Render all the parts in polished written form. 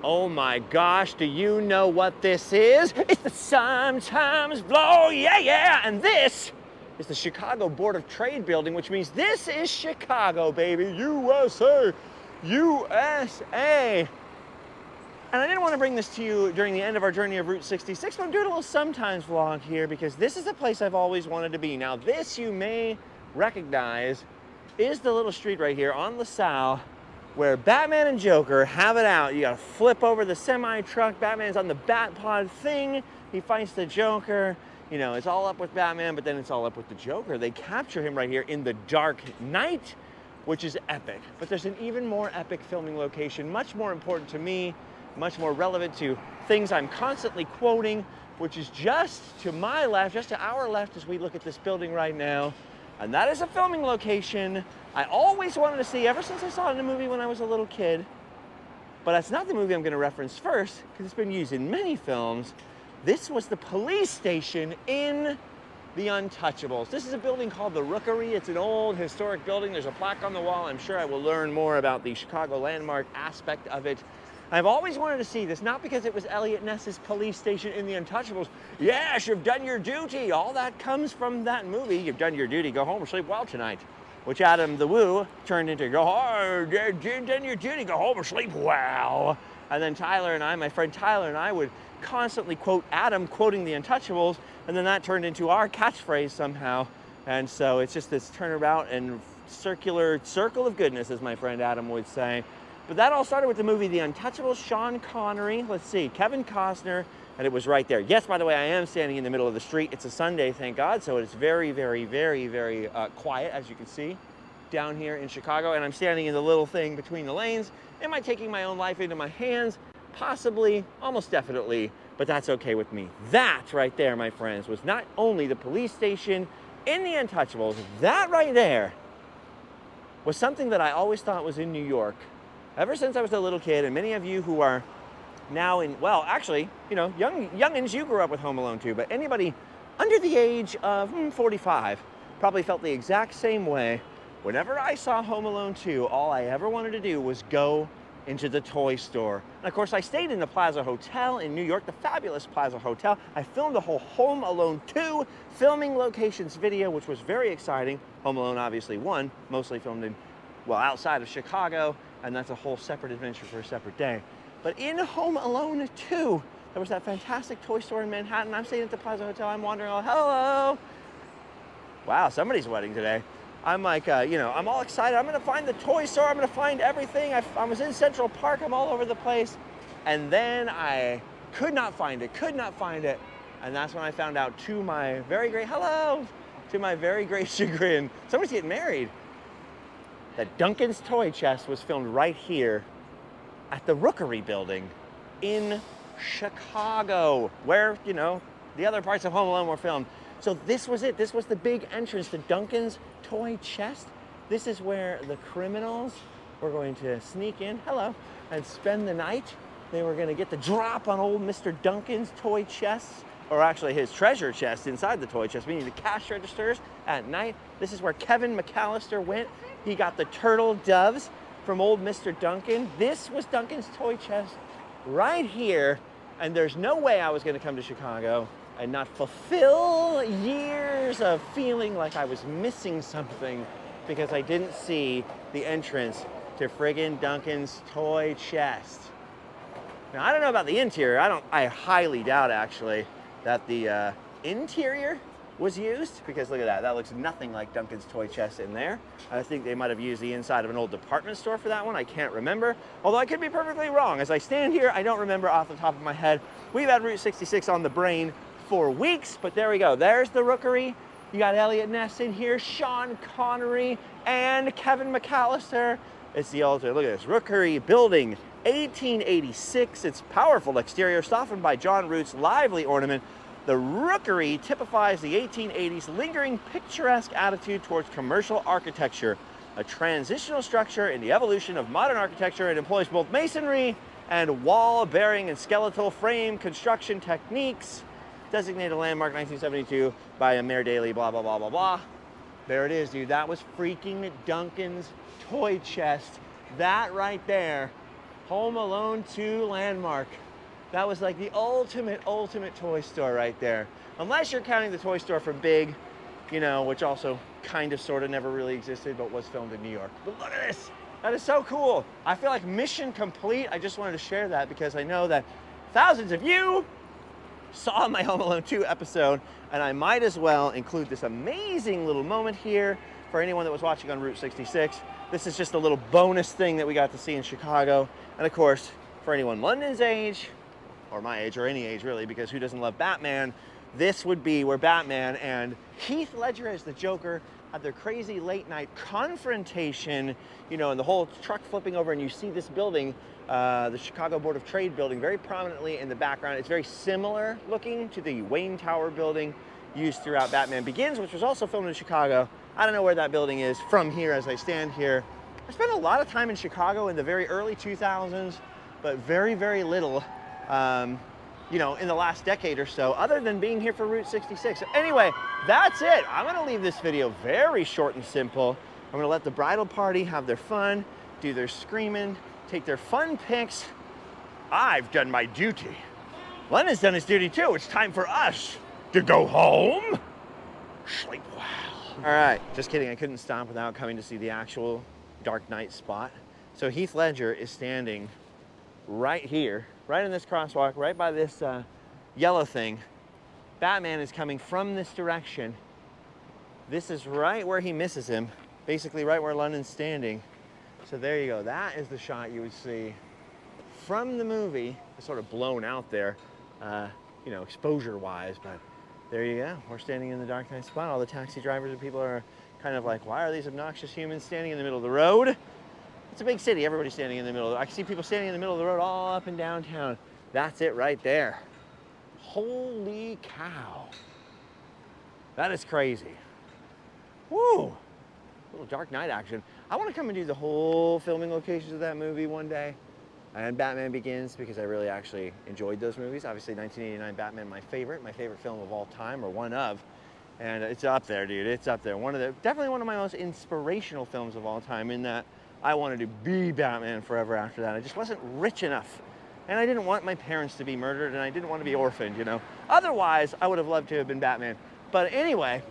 Oh my gosh, do you know what this is? It's the Sometimes Blow, yeah, yeah! And this is the Chicago Board of Trade building, which means this is Chicago, baby. USA! USA! And I didn't want to bring this to you during the end of our journey of Route 66, but I'm doing a little Sometimes vlog here because this is a place I've always wanted to be. Now, this you may recognize is the little street right here on LaSalle where Batman and Joker have it out. You gotta flip over the semi-truck. Batman's on the bat pod thing. He fights the Joker. You know, it's all up with Batman, but then it's all up with the Joker. They capture him right here in the Dark Knight, which is epic. But there's an even more epic filming location, much more important to me, much more relevant to things I'm constantly quoting, which is just to my left, just to our left as we look at this building right now. And that is a filming location I always wanted to see ever since I saw it in a movie when I was a little kid. But that's not the movie I'm going to reference first, because it's been used in many films. This was the police station in the Untouchables. This is a building called the Rookery. It's an old historic building. There's a plaque on the wall. I'm sure I will learn more about the Chicago landmark aspect of it. I've always wanted to see this, not because it was Elliot Ness's police station in the Untouchables. Yes, you've done your duty. All that comes from that movie. You've done your duty. Go home or sleep well tonight. Which Adam the Woo turned into go home, you've done your duty. Go home or sleep well. And then Tyler and I, my friend Tyler and I would constantly quote Adam quoting the Untouchables, and then that turned into our catchphrase somehow. And so it's just this turnabout and circular circle of goodness, as my friend Adam would say. But that all started with the movie The Untouchables, Sean Connery, let's see, Kevin Costner, and it was right there. Yes, by the way, I am standing in the middle of the street. It's a Sunday, thank God, so it's very, very, very, very quiet, as you can see, down here in Chicago, and I'm standing in the little thing between the lanes. Am I taking my own life into my hands? Possibly, almost definitely, but that's okay with me. That right there, my friends, was not only the police station in The Untouchables, that right there was something that I always thought was in New York. Ever since I was a little kid, and many of you who are now in, well, actually, you know, youngins, you grew up with Home Alone too, but anybody under the age of 45 probably felt the exact same way. Whenever I saw Home Alone 2, all I ever wanted to do was go into the toy store. And of course, I stayed in the Plaza Hotel in New York, the fabulous Plaza Hotel. I filmed a whole Home Alone 2 filming locations video, which was very exciting. Home Alone obviously 1, mostly filmed in, well, outside of Chicago, and that's a whole separate adventure for a separate day. But in Home Alone 2, there was that fantastic toy store in Manhattan. I'm staying at the Plaza Hotel. I'm wandering all, hello. Wow, somebody's wedding today. I'm like, you know, I'm all excited. I'm gonna find the toy store. I'm gonna find everything. I was in Central Park. I'm all over the place. And then I could not find it. And that's when I found out, to my very great, hello, to my very great chagrin, somebody's getting married. That Duncan's toy chest was filmed right here at the Rookery building in Chicago, where, you know, the other parts of Home Alone were filmed. So this was it. This was the big entrance to Duncan's toy chest. This is where the criminals were going to sneak in, hello, and spend the night. They were going to get the drop on old Mr. Duncan's toy chests, or actually his treasure chest inside the toy chest, meaning the cash registers at night. This is where Kevin McAllister went. He got the turtle doves from old Mr. Duncan. This was Duncan's toy chest right here. And there's no way I was going to come to Chicago and not fulfill years of feeling like I was missing something because I didn't see the entrance to friggin' Duncan's toy chest. Now, I don't know about the interior. I highly doubt, actually, that the interior was used, because look at that. That looks nothing like Duncan's toy chest in there. I think they might have used the inside of an old department store for that one. I can't remember. Although I could be perfectly wrong. As I stand here, I don't remember off the top of my head. We've had Route 66 on the brain for weeks, but there we go. There's the Rookery. You got Elliot Ness in here, Sean Connery, and Kevin McAllister. It's the altar. Look at this. Rookery building, 1886. Its powerful exterior, softened by John Root's lively ornament. The Rookery typifies the 1880s lingering picturesque attitude towards commercial architecture, a transitional structure in the evolution of modern architecture. It employs both masonry and wall bearing and skeletal frame construction techniques. Designated landmark 1972 by Mayor Daley, blah, blah, blah, blah, blah. There it is, dude. That was freaking Duncan's toy chest. That right there Home Alone 2 landmark. That was like the ultimate toy store right there. Unless you're counting the toy store from Big, you know, which also kind of sort of never really existed, but was filmed in New York. But look at this. That is so cool. I feel like mission complete. I just wanted to share that because I know that thousands of you saw my Home Alone 2 episode, and I might as well include this amazing little moment here for anyone that was watching on Route 66. This is just a little bonus thing that we got to see in Chicago. And of course, for anyone London's age, or my age, or any age really, because who doesn't love Batman, this would be where Batman and Heath Ledger as the Joker had their crazy late night confrontation, you know, and the whole truck flipping over, and you see this building, the Chicago Board of Trade building, very prominently in the background. It's very similar looking to the Wayne Tower building used throughout Batman Begins, which was also filmed in Chicago. I don't know where that building is from here as I stand here. I spent a lot of time in Chicago in the very early 2000s, but very, very little, you know, in the last decade or so, other than being here for Route 66. So anyway, that's it. I'm gonna leave this video very short and simple. I'm gonna let the bridal party have their fun, do their screaming, take their fun pics. I've done my duty. Lennon's done his duty too. It's time for us to go home. Sleep well. All right, just kidding. I couldn't stop without coming to see the actual Dark Knight spot. So Heath Ledger is standing right here, right in this crosswalk, right by this yellow thing. Batman is coming from this direction. This is right where he misses him, basically right where London's standing. So there you go. That is the shot you would see from the movie. It's sort of blown out there, you know, exposure-wise, but there you go. We're standing in the Dark Knight spot. All the taxi drivers and people are kind of like, why are these obnoxious humans standing in the middle of the road? It's a big city. Everybody's standing in the middle. I can see people standing in the middle of the road all up and downtown. That's it right there. Holy cow. That is crazy. Woo! A little Dark Knight action. I want to come and do the whole filming locations of that movie one day. And Batman Begins, because I really actually enjoyed those movies. Obviously 1989 Batman, my favorite film of all time, or one of. And it's up there, dude. It's up there. Definitely one of my most inspirational films of all time, in that I wanted to be Batman forever after that. I just wasn't rich enough. And I didn't want my parents to be murdered, and I didn't want to be orphaned, you know. Otherwise, I would have loved to have been Batman. But anyway,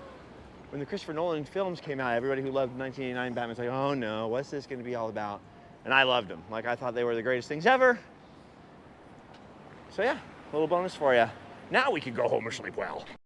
when the Christopher Nolan films came out, everybody who loved 1989 Batman's like, oh no, what's this going to be all about? And I loved them. Like, I thought they were the greatest things ever. So yeah, a little bonus for you. Now we can go home and sleep well.